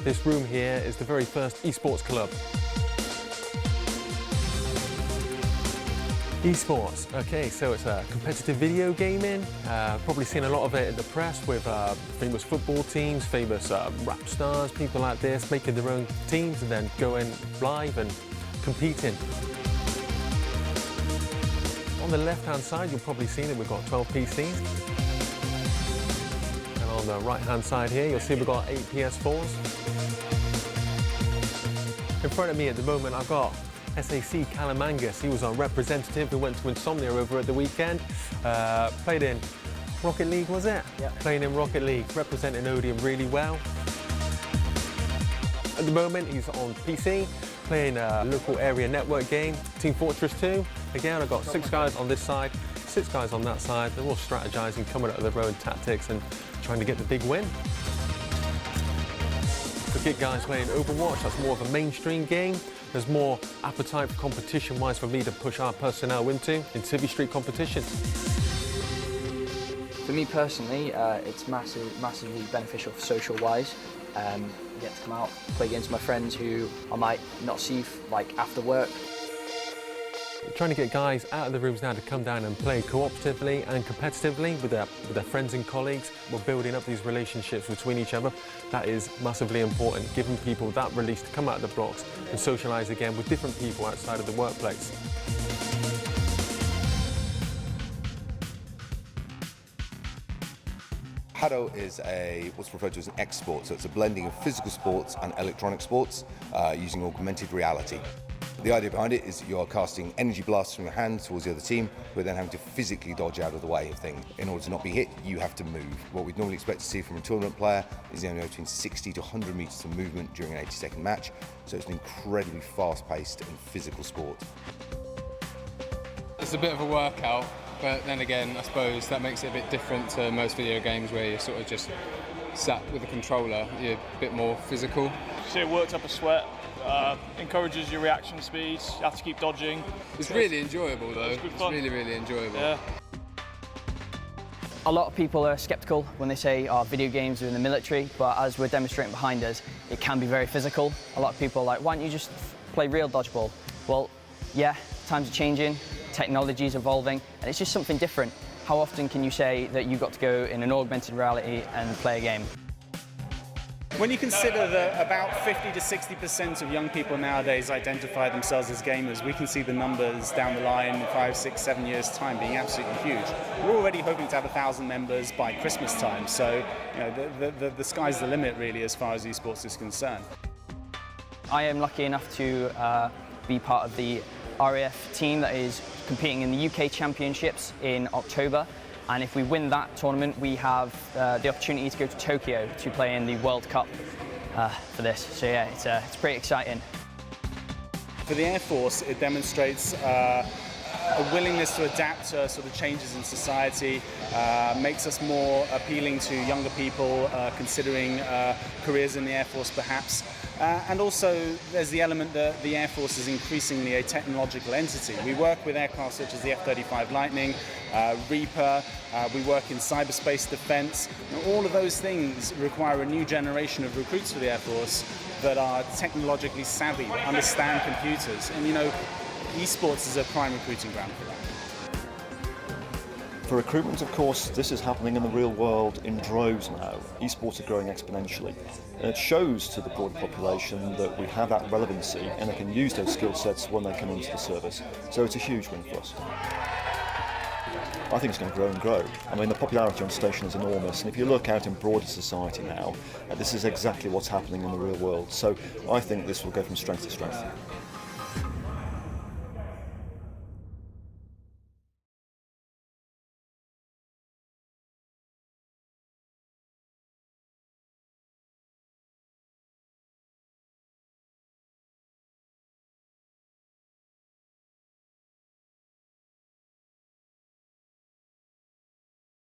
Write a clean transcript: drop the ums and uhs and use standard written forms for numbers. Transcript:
This room here is the very first esports club. Esports, okay, so it's a competitive video gaming. Probably seen a lot of it in the press with famous football teams, famous rap stars, people like this, making their own teams and then going live and competing. On the left-hand side, you'll probably seen it, we've got 12 PCs. And on the right-hand side here, you'll see we've got 8 PS4s. In front of me at the moment, I've got SAC Calamangas. He was our representative who went to Insomnia over at the weekend. Played in Rocket League, was it? Yeah. Playing in Rocket League, representing Odiham really well. At the moment, he's on PC, playing a local area network game, Team Fortress 2. Again, I've got 6 guys on this side, 6 guys on that side. They're all strategizing, coming up with their own tactics and trying to get the big win. Forget guys playing Overwatch, that's more of a mainstream game. There's more appetite for competition-wise for me to push our personnel into in Civvy Street competitions. For me personally, it's massively beneficial for social-wise. I get to come out, play against my friends who I might not see after work. We're trying to get guys out of the rooms now to come down and play cooperatively and competitively with their friends and colleagues. We're building up these relationships between each other. That is massively important, giving people that release to come out of the blocks and socialise again with different people outside of the workplace. Padel is what's referred to as an X-sport, so it's a blending of physical sports and electronic sports using augmented reality. The idea behind it is you are casting energy blasts from your hand towards the other team, but then having to physically dodge out of the way of things. In order to not be hit, you have to move. What we'd normally expect to see from a tournament player is anywhere between 60 to 100 metres of movement during an 80-second match, so it's an incredibly fast-paced and physical sport. It's a bit of a workout, but then again, I suppose that makes it a bit different to most video games where you're sort of just sat with a controller. You're a bit more physical. So it worked up a sweat. Encourages your reaction speed, you have to keep dodging. It's really enjoyable though, it's good fun. Really, really enjoyable. Yeah. A lot of people are sceptical when they say, oh, video games are in the military, but as we're demonstrating behind us, it can be very physical. A lot of people are like, why don't you just play real dodgeball? Well, yeah, times are changing, technology's evolving, and it's just something different. How often can you say that you got to go in an augmented reality and play a game? When you consider that about 50 to 60% of young people nowadays identify themselves as gamers, we can see the numbers down the line in 5, 6, 7 years' time being absolutely huge. We're already hoping to have 1,000 members by Christmas time, so the sky's the limit really as far as esports is concerned. I am lucky enough to be part of the RAF team that is competing in the UK Championships in October. And if we win that tournament, we have the opportunity to go to Tokyo to play in the World Cup for this. So yeah, it's pretty exciting. For the Air Force, it demonstrates a willingness to adapt to sort of changes in society, makes us more appealing to younger people considering careers in the Air Force perhaps. And also there's the element that the Air Force is increasingly a technological entity. We work with aircraft such as the F-35 Lightning, Reaper, we work in cyberspace defense. All of those things require a new generation of recruits for the Air Force that are technologically savvy, that understand computers. And esports is a prime recruiting ground for that. For recruitment, of course, this is happening in the real world in droves now. Esports are growing exponentially. And it shows to the broader population that we have that relevancy and they can use those skill sets when they come into the service. So it's a huge win for us. I think it's going to grow and grow. I mean, the popularity on station is enormous, and if you look out in broader society now, this is exactly what's happening in the real world. So I think this will go from strength to strength.